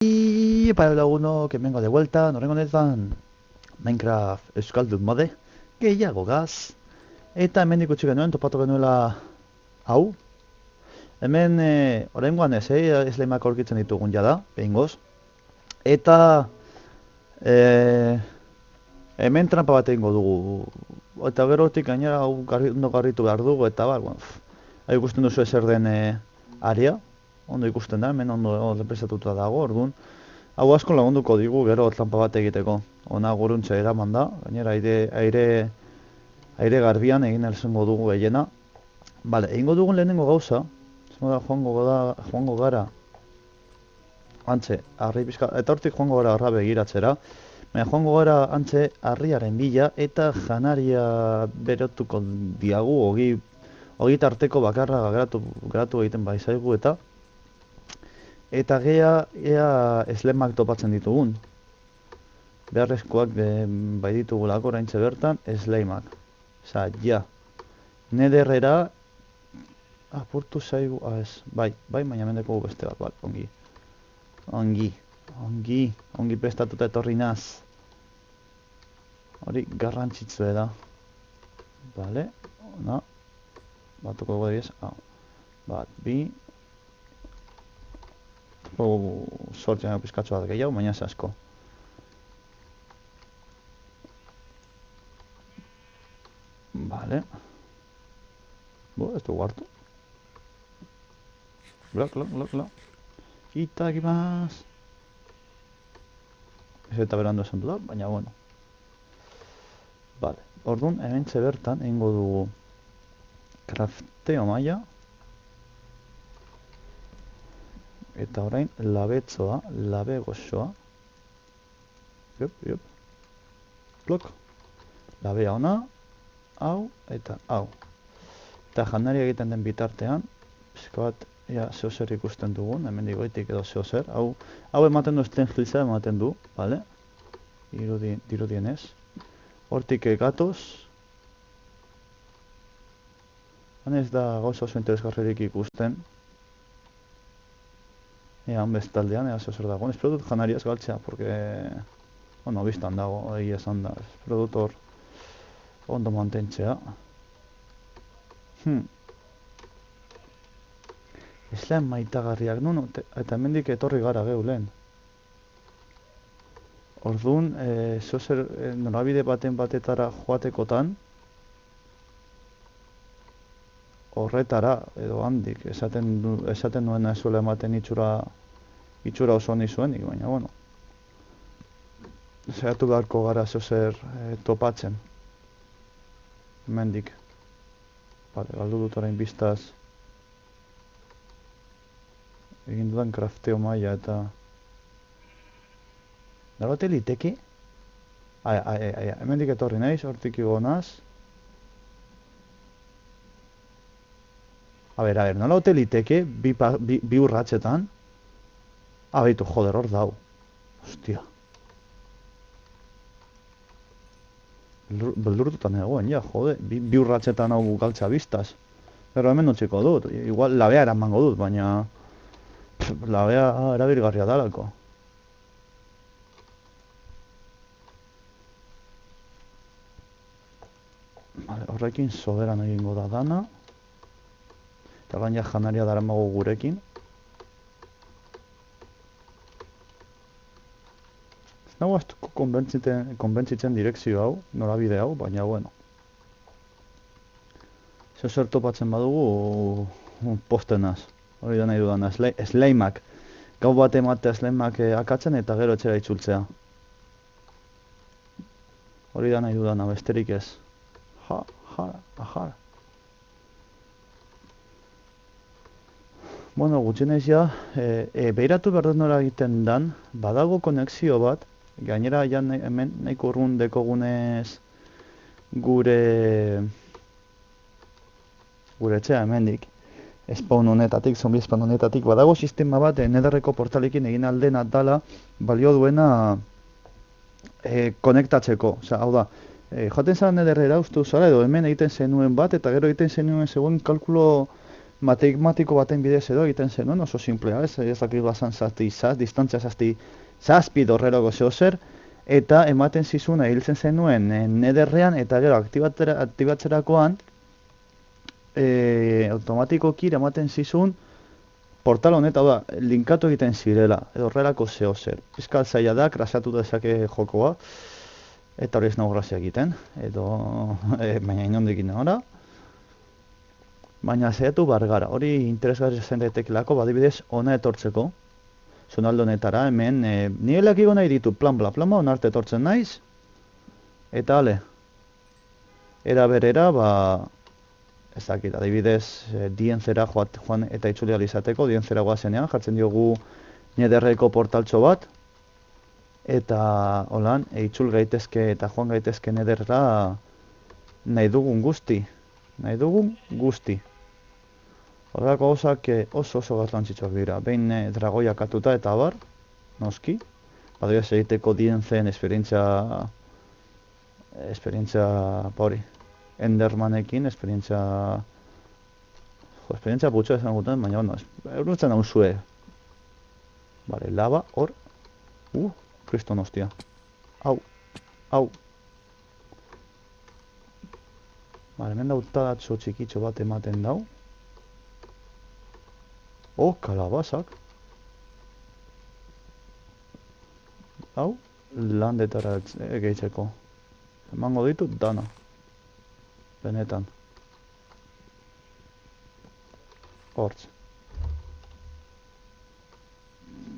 Y para lagunok, que vengo de vuelta, norengo honetan Minecraft Euskaldun mode gehiago gaz. Eta hemen ikusi genuen, topatu genuela hau. Hemen, oraingoan ez, esleimak aurkitzen ditugun jada, behingoz. Eta hemen trampa bat egingo dugu. Eta gerotik gainera hau ondo garritu behar dugu, eta bueno, hau ikusten duzu ezer den area. Ondo ikusten da, hemen ondo lepresatuta dago, orduan. Hau asko lagunduko digu gero trampa bat egiteko. Ona guruntze eraman da, gainera aire garbian egin elzengo dugu gehiena. Bale, egingo dugun lehenengo gauza, joango gara antze, harri pizka, eta hortik joango gara harra begiratzera. Baina joango gara antze harriaren bila eta janaria berotuko diagu, ogi tarteko bakarra geratu egiten baizaigu eta ea eslemak topatzen ditugun. Beharrezkoak bai ditugulako oraintxe bertan esleimak. Osa, ja. Nederrera apurtu zaigu, ez, bai, baina mendeko beste bat, ongi prestatuta etorri naz. Hori garrantzitsua da. Bale, ona, batuko dugu ez, bat, bi, sortzean pizkatzu bat gehiago, baina ez asko. Vale. Ez dugu hartu. Bla. Itakimas. Ez eta berandu esan da, baina bueno. Vale. Orduan, hemen bertan egingo dugu crafteo maila. Eta orain, labe gozoa. Jop. Plok. Labea ona. Hau eta hau. Eta janaria egiten den bitartean, pizka bat, zeozer ikusten dugun, hemen digoitik edo zeozer. Hau ematen du Stengilza ematen du, bale? Dirudienez. Hortik gatoz. Han ez da gauza oso interesgarririk ikusten. Han bestaldean, zeozer dagoen. Espero dut janariaz galtzea, porque... Bueno, biztan dago, egia esan da. Espero dut hor ondo mantentzea. Eslean maitagarriak nun, eta hemendik etorri gara geu lehen. Orduan, zozer norabide batetara joatekotan, horretara, edo handik, esaten nuena ez zuela ematen itxura oso honi zuenik, baina, bueno. Zeratu beharko gara zozer topatzen. Hemendik. Bale, galdu dut orain biztaz egin dudan crafteo maila eta dagote liteke? Hemendik etorri naiz, hortik igonaz. A ber, nola ote liteke bi urratxetan? Baitu, joder, hor dau. Hostia. Beldurtutan egoen, jode, bi urratxetan hau galtza biztaz. Pero hemen notxiko dut, igual labea eramango dut, baina labea erabilgarria dalako. Horrekin soberan egingo da dana. Eta gaina janaria daramago gurekin. Nago astuko konbentzitzen direkzio hau, norabide hau, baina bueno. Zer topatzen badugu postenaz. Hori da nahi dudana, esleimak. Gau bat ematea esleimak akatzen eta gero etxera itzultzea. Hori da nahi dudana, besterik ez. Jara. Bueno, gutxinez ja, behiratu behar dut nora egiten dan, badago konexio bat, gainera hemen nahiko urrun dekogunez gure etxea hemendik, zombie spawn honetatik, badago sistema bat nederreko portalekin egin aldena dala balio duena konektatzeko. Osa, hau da, joaten zara nederrera uste zara edo hemen egiten zenuen bat eta gero egiten zenuen zegoen kalkulo matematiko baten bidez edo egiten zenuen, oso simplea, ez dakit bazan distantzia zazpi dorreroko zeo zer, eta ematen zizuna hiltzen zenuen nederrean, eta gero aktibatzerakoan, automatikoki ematen zizun portal honetan, da, linkatu egiten zirela, edo horrelako zeo zer. Fiskal zaila da, krasatu dezake jokoa, eta hori ez nago grazia egiten, edo, baina inondik inora. Baina zehatu bargara, hori interesgarri zen daitekelako, badibidez, ona etortzeko, zonaldo honetara, hemen, nivelak igo nahi ditu, plan bla plan ba, onarte etortzen naiz, eta ale, era berera, ez dakit, adibidez, dientzera joan eta itzuli alizateko, dientzera goazenean, jartzen diogu nederreko portaltxo bat, eta holan, itzul gaitezke eta joan gaitezke nederra nahi dugun guzti. Horrelako gauzak oso garrantzitsuak dira. Behin dragoiak atuta eta abar, noski. Badibidez egiteko dientzen esperientzia hori. Endermanekin, esperientzia putxo esan guten, baina bueno, euruntzen hau zue. Vale, lava, hor. Kriston hostia. Hau. Vale, hemen dautadatxo txikitxo bat ematen dau. Kalabazak. Hau, landetara gehitzeko. Emango ditut dana. Benetan. Hortz.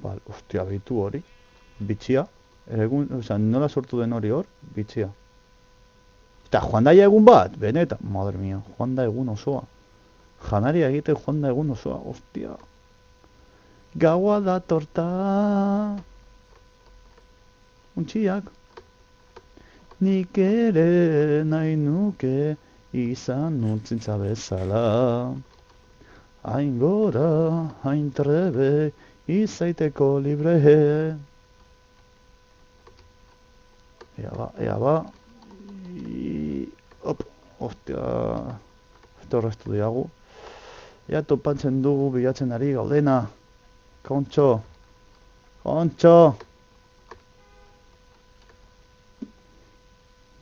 Ostia, bitu hori. Bitxia. Nola sortu den hori hor? Bitxia. Eta joan da egun bat, benetan. Madre mia, joan da egun osoa. Janaria egiten joan da egun osoa, ostia. Gaua da torta. Untxiak. Nik ere nahi nuke izan nuntzintza bezala. Hain gora, hain trebe, izaiteko libre. Ea ba. Ostia. Horrestu diagu. Ea topatzen dugu bilatzen ari gaudena. Kontxo.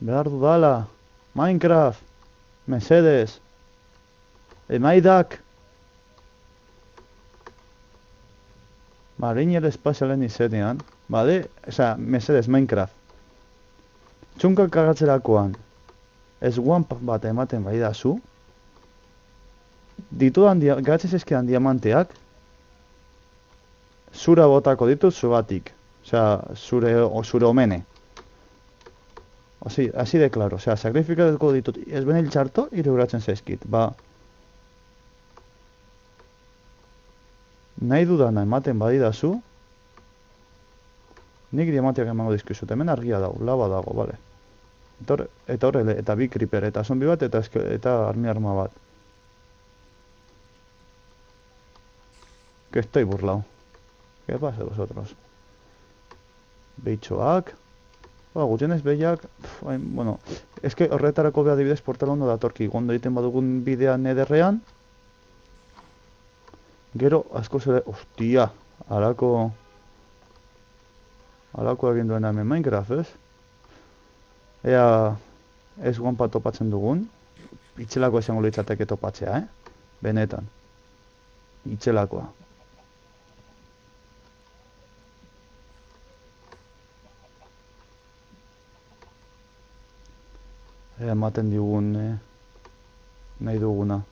Behar dudala. Minecraft. Mesedes. Emaidak. Mariner espazialen izenean. Bale? Mesedes Minecraft. Txunkak kagatzerakoan. Ez one bat ematen bai dazu. Garatzen zezkedan diamanteak. Zura botako ditut zugatik. Zure omene. Así de claro. Sakrifikatuko ditut. Ez benil txarto, ireguratzen zezkit. Nahi dudana ematen badidazu. Nik diamanteak emango dizkizut. Hemen argia dago, laba dago, bale. Eta horrele, eta bi creeper, eta zombi bat, eta arma bat. Que estoy burlao. ¿Qué pasa vosotros? Beitxoak. Gutxienez behiak. Bueno, es que horretarako beha adibidez portal ondo datorki. Gondo egiten badugun bidea nederrean. Gero, asko zere... Ostia! Alako egin duena hemen Minecraft, ez? Ea... Ez guanpa topatzen dugun. Itxelako esango litzateke topatzea, Benetan. Itxelakoa. Ematen digun nahi duguna.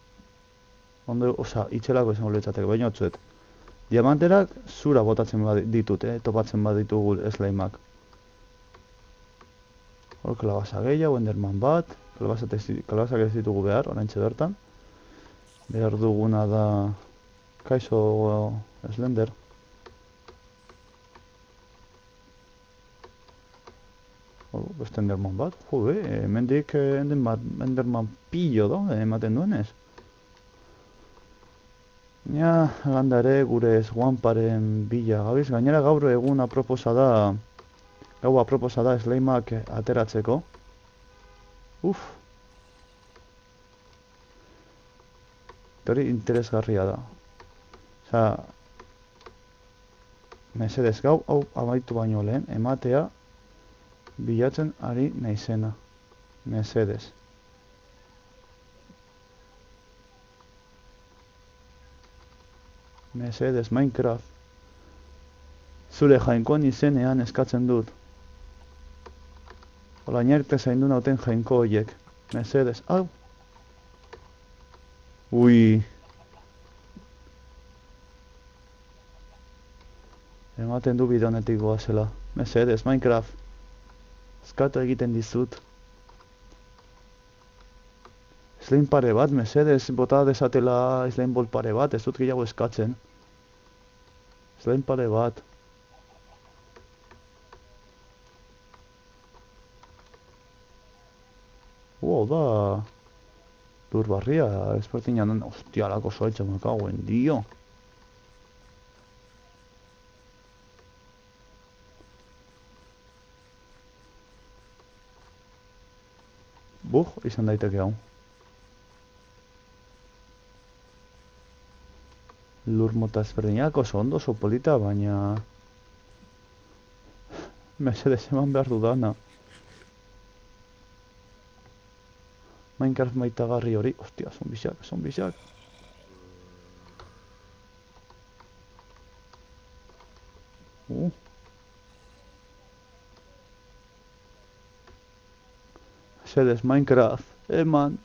Itxelako esango litzateke, baina otzuet. Diamanterak zura botatzen ditut, topatzen baditugu slimeak. Hor kalabaza gehiago, enderman bat. Kalabazak ez ditugu behar, oraintxe bertan. Behar duguna da... Kaixo slender. Beste enderman bat. Hemendik enderman pillo da, ematen duenez. Ja, landare gure swamparen bila gabiz. Gainera gaur egun aproposa da slimeak ateratzeko. hori interesgarria da. Osea, mesedez gau, hau amaitu baino lehen, ematea bilatzen ari naizena. Mesedez. Mesedez, Minecraft. Zure jainkoan izenean eskatzen dut. Olain arte zaindu nauten jainko horiek. Mesedez, hau. Ui. Ematen du bide honetik goazela. Mesedez, Minecraft. Eskatu egiten dizut. Slime pare bat, mesedez, bota desatela slime ball pare bat, ez dut gehiago eskatzen. Slime pare bat. Da. Lur barria, ezbertinan, hostia, lako soaitza me cago en dio. Izan daiteke hau. Lur mota ezberdinak oso ondo, oso polita, baina... mesedez eman behar dudana. Minecraft maitagarri hori, hostia, zombixak. Mesedez, Minecraft, eman.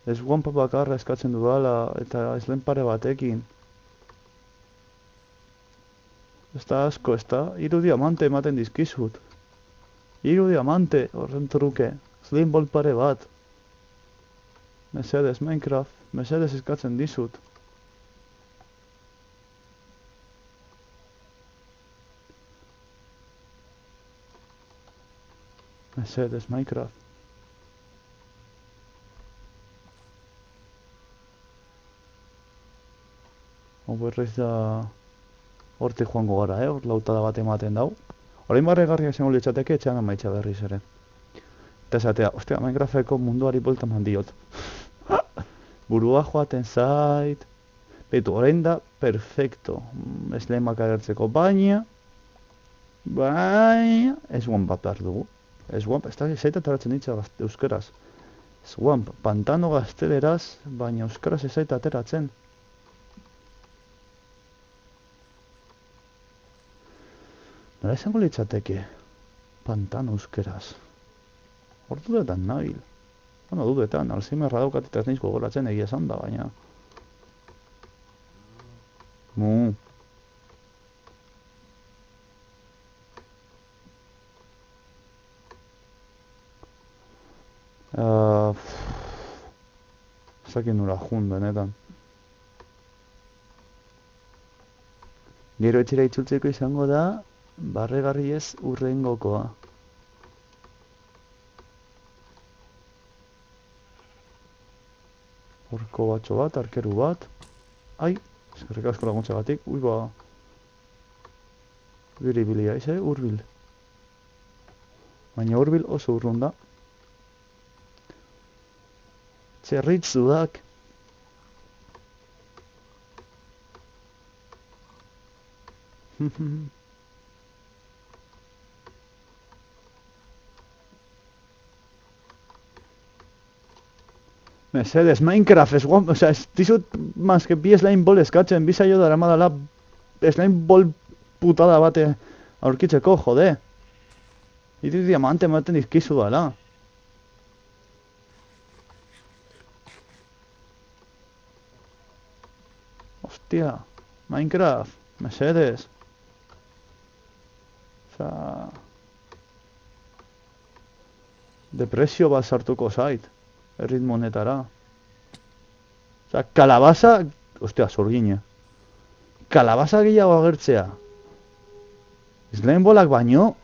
Ez guampa bakarra eskatzen dudala, eta ez lehen pare batekin. Ez da asko, ez da? 3 diamante ematen dizkizut. 3 diamante, horren truke. Slime ball pare bat. Mesedez, Minecraft, mesedez eskatzen dizut. Mesedez, Minecraft. Berriz da... hortik joango gara, hor lautada bat ematen dau. Orain barregarria izango litzateke etxean amaitza berriz ere. Eta esatea, ostia, Minecrafteko munduari bolta mandiot. Burua joaten zait. Beitu, orain da, perfecto. Slimeak agertzeko, baina... Swamp bat behar dugu. Swamp, ez da zaita ateratzen ditza euskeraz. Swamp, pantano gazteleraz, baina euskaraz ez zaita ateratzen. Nola izango litzateke? Pantano euskeraz. Hor dudetan nabil. Bueno, dudetan, Alzheimerra daukat eta ez naiz gogoratzen egia esan da, baina... Zakin nura jun benetan. Gero etxera itzultzeko izango da, barregarri ez urrengokoa. Horko batxo bat, arkeru bat. Ai, eskerrik asko laguntzagatik. Ui ba. Biribilia izai, urbil. Baina urbil oso urrun da. Txerritzudak. Mesedez, Minecraft, ez guapo, osea, ez dizut más que bi slime ball eskatzen, bi saio dara madala slime ball putada bate aurkitzeko, jode. Hiru diamante ematen dizkizu dala. Hostia, Minecraft, mesedez. Osea... depresio bat sartuko zait. Erritmo honetara. Osea, kalabaza... Ostia, zorgina. Kalabaza gehiago agertzea. Slime ballak baino...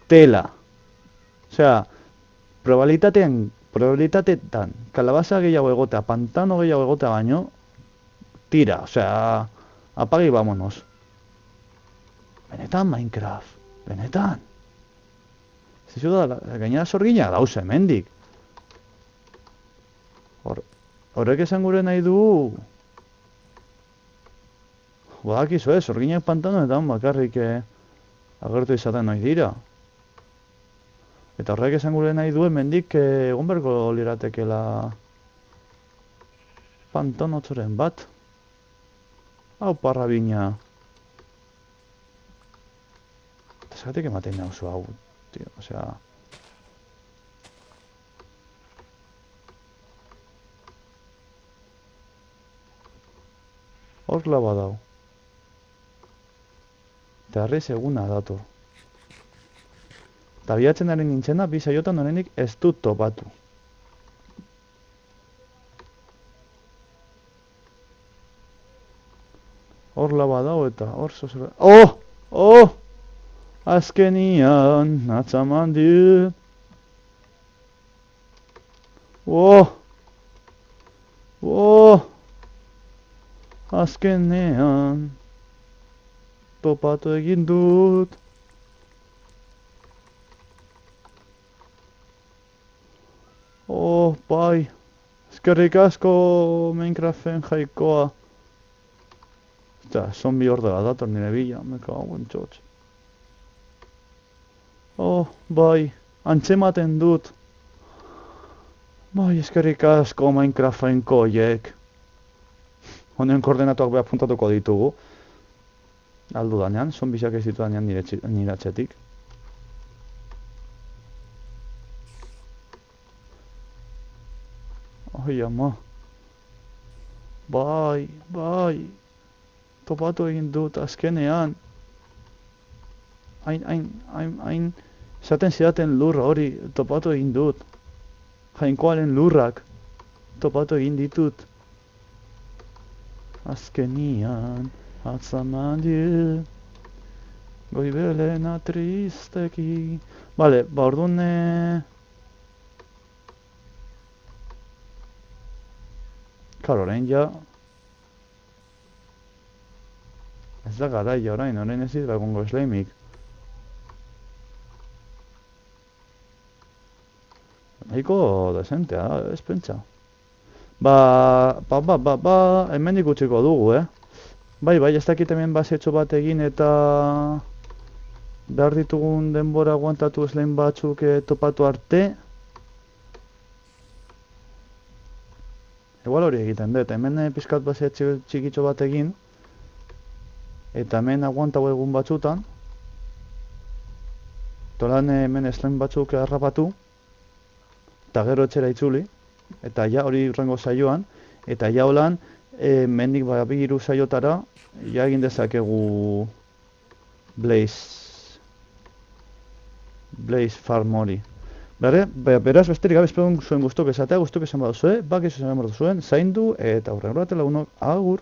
tela. Osea, probabilitateetan kalabaza gehiago egotea, pantano gehiago egotea baino... tira, osea... apagi vamonos. Benetan Minecraft. Benetan. Zizu da, gainera zorgina dauze, mendik. Hor, Horrek esan gure nahi du... Badakizu ez, orginak pantanoetan bakarrik agertu izaten nahi dira. Eta horrek esan gure nahi du hemendik egon berko liratekela pantanotzoren bat. Hau parra bina. Eta zagatik ematen nauzu hau, tio, osea... Hor laba dau. Eta harriz eguna dator. Eta bilatzen ari nintzena, bi saiotan honenik ez dut topatu. Hor laba dau eta hor zozera... Oh! Oh! Azkenian, atzaman dit. Oh! Oh! Azkenean topatu egin dut. Oh, bai. Eskerrik asko Minecraften jaikoa. Eta, zombi hor dela dator nire bila, me cago en txotx. Oh, bai, antzematen dut. Bai, eskerrik asko Minecraften koiek. Honen koordenatuak beha puntatuko ditugu. Aldu danean, zombizak ez ditu danean nire atxetik. Oi, ama. Bai, bai. Topatu egin dut azkenean. Hain, esaten zidaten lurra hori topatu egin dut. Jainkoaren lurrak topatu egin ditut. Azkenian, atzaman dit. Goibelena tristeki. Bale, ba orduan... Karo, orain ja... Ez da garaia orain ez dira egongo esleimik. Nahiko desentea, ez pentsa. Hemen ikutsiko dugu, Bai, ez dakit hemen basetxo bat egin eta... Behar ditugun denbora aguantatu esleim batzuk topatu arte. Igual hori egiten dut, hemen pizkat basetxo txikitxo bat egin. Eta hemen aguantau egun batzutan. Tolan hemen esleim batzuk harrapatu. Eta gero etxera itzuli. Eta ja hori urrengo saioan. Eta ja holan, mendik bi hiru saiotara, ja egin dezakegu Blaze Farm hori. Beraz besterik gabe espero zuen guztok esatea, guztok esan baduzue, bakizu esan baduzuen, zaindu eta aurrengo batela unok, agur!